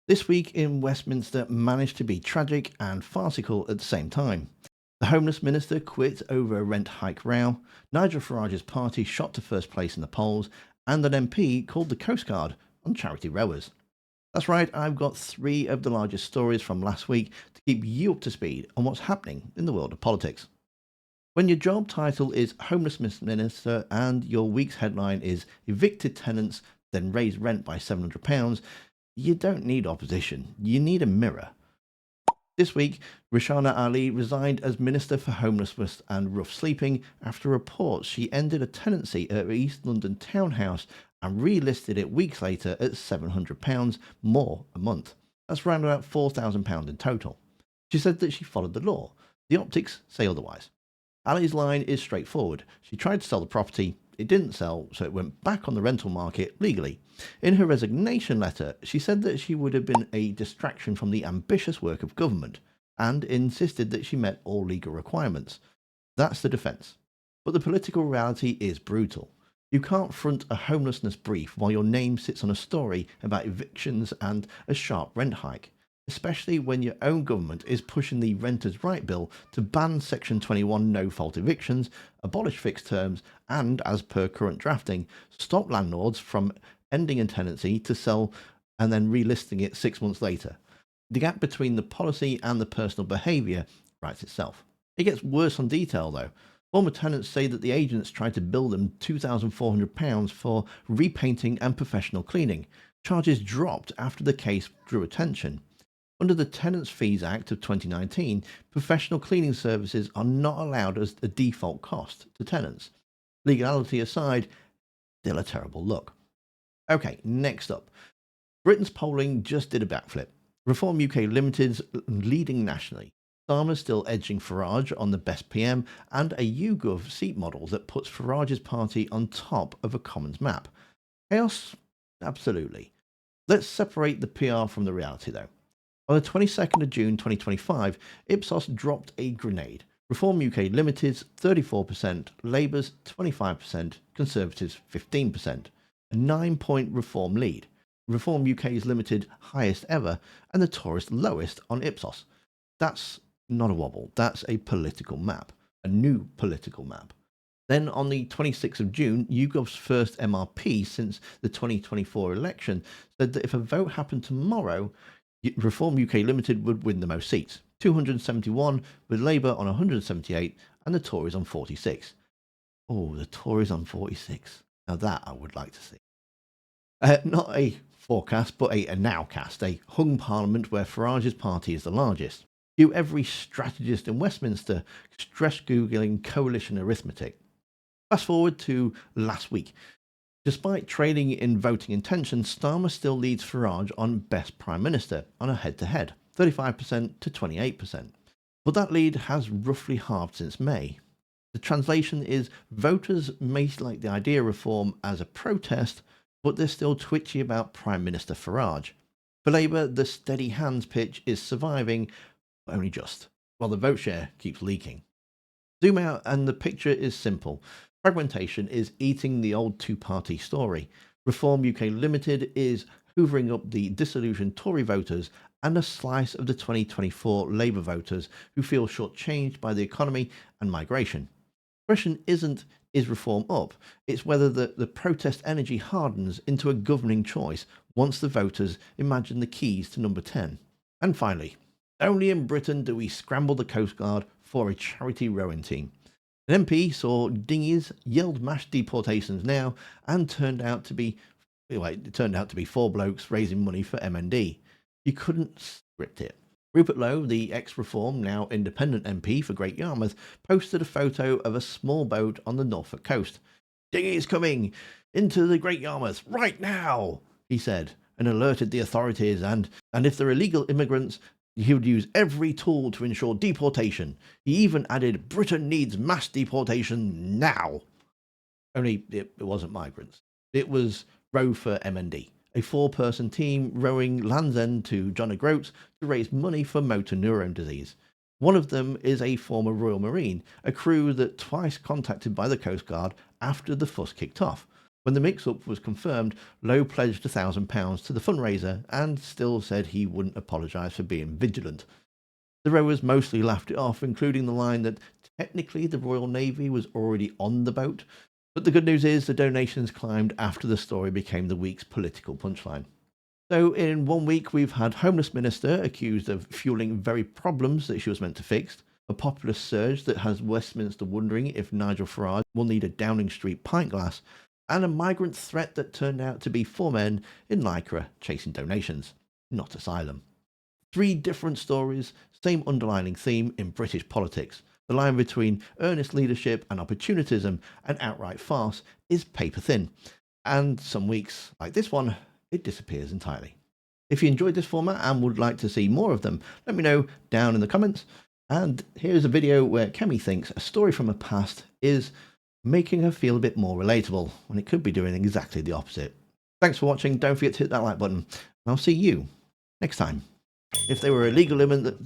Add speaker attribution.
Speaker 1: This week in Westminster managed to be tragic and farcical at the same time. The Homeless Minister quit over a rent hike row, Nigel Farage's party shot to first place in the polls, and an MP called the Coast Guard on charity rowers. That's right, I've got three of the largest stories from last week to keep you up to speed on what's happening in the world of politics. When your job title is Homelessness Minister and your week's headline is Evicted Tenants Then Raise Rent by £700, you don't need opposition, you need a mirror. This week, Rishana Ali resigned as Minister for Homelessness and Rough Sleeping after reports she ended a tenancy at her East London townhouse and relisted it weeks later at £700 more a month. That's around about £4,000 in total. She said that she followed the law. The optics say otherwise. Ali's line is straightforward. She tried to sell the property, it didn't sell, so it went back on the rental market legally. In her resignation letter, she said that she would have been a distraction from the ambitious work of government, and insisted that she met all legal requirements. That's the defence. But the political reality is brutal. You can't front a homelessness brief while your name sits on a story about evictions and a sharp rent hike, especially when your own government is pushing the Renters' Right Bill to ban Section 21 no-fault evictions, abolish fixed terms, and, as per current drafting, stop landlords from ending a tenancy to sell and then relisting it 6 months later. The gap between the policy and the personal behaviour writes itself. It gets worse on detail, though. Former tenants say that the agents tried to bill them £2,400 for repainting and professional cleaning. Charges dropped after the case drew attention. Under the Tenants' Fees Act of 2019, professional cleaning services are not allowed as a default cost to tenants. Legality aside, still a terrible look. Okay, next up. Britain's polling just did a backflip. Reform UK Limited's leading nationally. Starmer's still edging Farage on the best PM, and a YouGov seat model that puts Farage's party on top of a Commons map. Chaos? Absolutely. Let's separate the PR from the reality, though. On the 22nd of June 2025, Ipsos dropped a grenade. Reform UK Limited's 34%, Labour's 25%, Conservatives 15%. A 9-point Reform lead. Reform UK's Limited highest ever, and the Tories lowest on Ipsos. That's not a wobble, that's a political map. A new political map. Then on the 26th of June, YouGov's first MRP since the 2024 election said that if a vote happened tomorrow, Reform UK Limited would win the most seats, 271, with Labour on 178 and the Tories on 46. Oh, the Tories on 46. Now that I would like to see. Not a forecast, but a nowcast, a hung parliament where Farage's party is the largest. Do every strategist in Westminster stress Googling coalition arithmetic. Fast forward to last week. Despite trailing in voting intention, Starmer still leads Farage on Best Prime Minister on a head-to-head, 35% to 28%. But that lead has roughly halved since May. The translation is voters may like the idea of reform as a protest, but they're still twitchy about Prime Minister Farage. For Labour, the steady hands pitch is surviving, but only just, while the vote share keeps leaking. Zoom out and the picture is simple. Fragmentation is eating the old two-party story. Reform UK Limited is hoovering up the disillusioned Tory voters and a slice of the 2024 Labour voters who feel shortchanged by the economy and migration. The question isn't, is reform up? It's whether the protest energy hardens into a governing choice once the voters imagine the keys to number 10. And finally, only in Britain do we scramble the Coast Guard for a charity rowing team. An MP saw dinghies, yelled mass deportations now, and turned out to be four blokes raising money for MND. You couldn't script it. Rupert Lowe, the ex-Reform, now independent MP for Great Yarmouth, posted a photo of a small boat on the Norfolk coast. "Dinghies coming into the Great Yarmouth right now," he said, and alerted the authorities, and if they're illegal immigrants, he would use every tool to ensure deportation. He even added, "Britain needs mass deportation now." Only it wasn't migrants. It was Row for MND, a four-person team rowing Land's End to John O'Groats to raise money for motor neurone disease. One of them is a former Royal Marine, a crew that twice contacted by the Coast Guard after the fuss kicked off. When the mix-up was confirmed, Lowe pledged £1,000 to the fundraiser and still said he wouldn't apologise for being vigilant. The rowers mostly laughed it off, including the line that technically the Royal Navy was already on the boat. But the good news is the donations climbed after the story became the week's political punchline. So in 1 week, we've had Homeless Minister accused of fueling very problems that she was meant to fix, a populist surge that has Westminster wondering if Nigel Farage will need a Downing Street pint glass, and a migrant threat that turned out to be 4 men in Lycra chasing donations, not asylum. 3 different stories, same underlining theme in British politics. The line between earnest leadership and opportunism and outright farce is paper thin. And some weeks, like this one, it disappears entirely. If you enjoyed this format and would like to see more of them, let me know down in the comments. And here's a video where Kemi thinks a story from her past is making her feel a bit more relatable when it could be doing exactly the opposite. Thanks for watching. Don't forget to hit that like button. And I'll see you next time. If they were illegal immigrants,